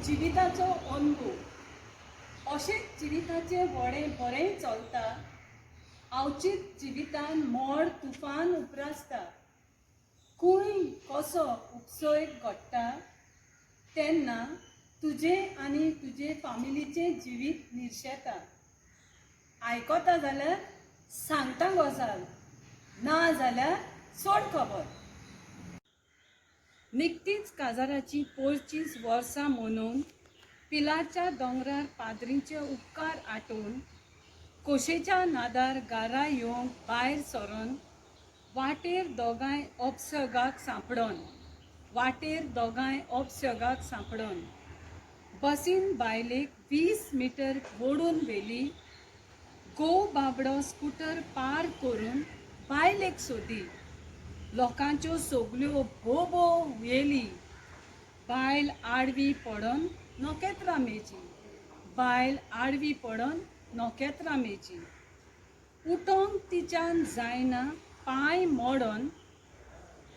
जिविताचो अनुभव अशेंच जिविताचे व्हडें बरें चलता। अवचीत जिवितान मोड तुफान उपरासता, खूंय कसो उपसोय घडटा तेन्ना तुजे आनी तुजे फामिलीचे जिवीत निर्शेता। आयकता जाल्यार सांगता गजाल, ना जाल्यार सोड खबर। निकतीच काजाराची 25 वर्सां मनोवन पिलाच्या दोंगरार पाद्रीचे उपकार आठोवन खोशेच्या नादार घरा येवंक भायर सरोन वाटेर दोगांय अपशगाक सांपडोन बसीन बायलेक 20 मीटर ओडून व्हेली। घोव बाबडो स्कूटर पार करून बायलेक सोदी। लोकांच्यो सगल्यो भोव भोव येली। बायल आडवी पडोन नोकेत्रां मेजी। उठोंक तिच्यान जायना पांय मोडोन,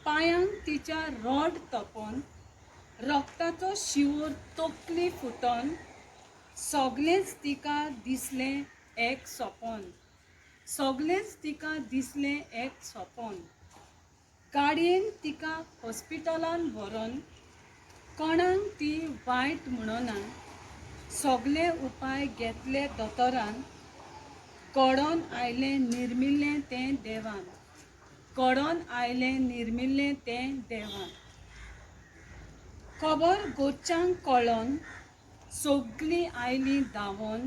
पांयांक तिच्या रोड तपोन, रगताचो शिवोर तकली फुटोन, सगळेंच तिका दिसलें एक सोपोन। गाडयेन तिका हॉस्पिटलान व्हरोन कोणाक ती वायट म्हणना। सगळे उपाय घेतले दोतोरान, घडोवन आयलें निर्मिल्लें तें देवान। खबर गोच्चांक कळोन सगळीं आयलीं धांवोन।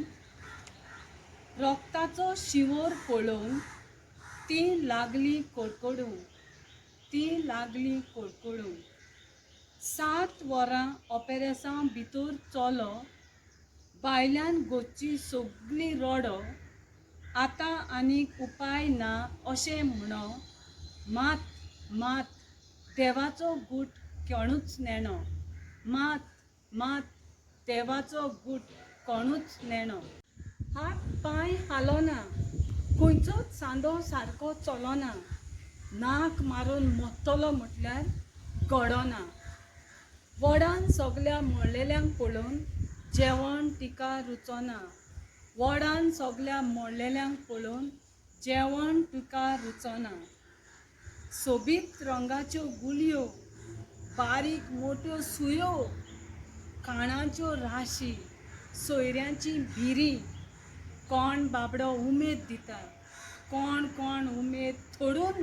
रगताचो शिवोर पळोवन ती लागली कडकडूंक। 7 वरां ऑपेरेसां भितर चलो, भायल्यान घोची सगळीं रडो। आतां आनीक उपाय ना अशें म्हणो, मात देवाचो गूट कोणूच नेणो। हात पांय हालोना, खंयचोच सांदो सारको चलोना। नाक मारून मरतलो म्हटल्यार घडोना। वडान सगल्या मळ्ळेल्यांक पळोवन जेवण तिका रुचोना। सोबीत रंगाच्यो गुळयो, बारीक मोठ्यो सुयो, खाणाच्यो राशी, सोयऱ्यांची भिरी। कोण बाबडो उमेद दिता, कोण उमेद थोडून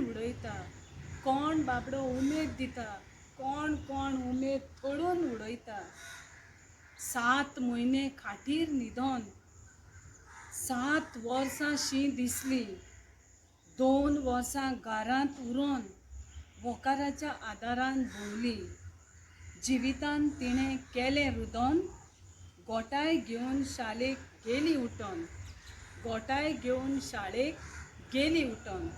उडयता। 7 म्हयने खाटीर न्हिदोन, 7 वर्सां शीं दिसलीं। 2 वर्सां घरांत उरोन व्हंकाराच्या आदारान भोंवली। जिवितान तिणें केलें रुदोन, गोठाय घेवन शाळेक गेली उठोन।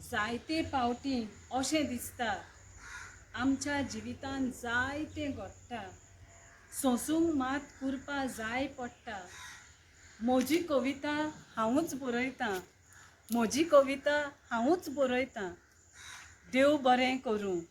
जायते फावटीं अशें दिसता, आमच्या जिवितान जायतें घडटा, सोंसूंक मात कुरपा जाय पडटा। म्हजी कविता हांवूच बरयतां। देव बरें करूं।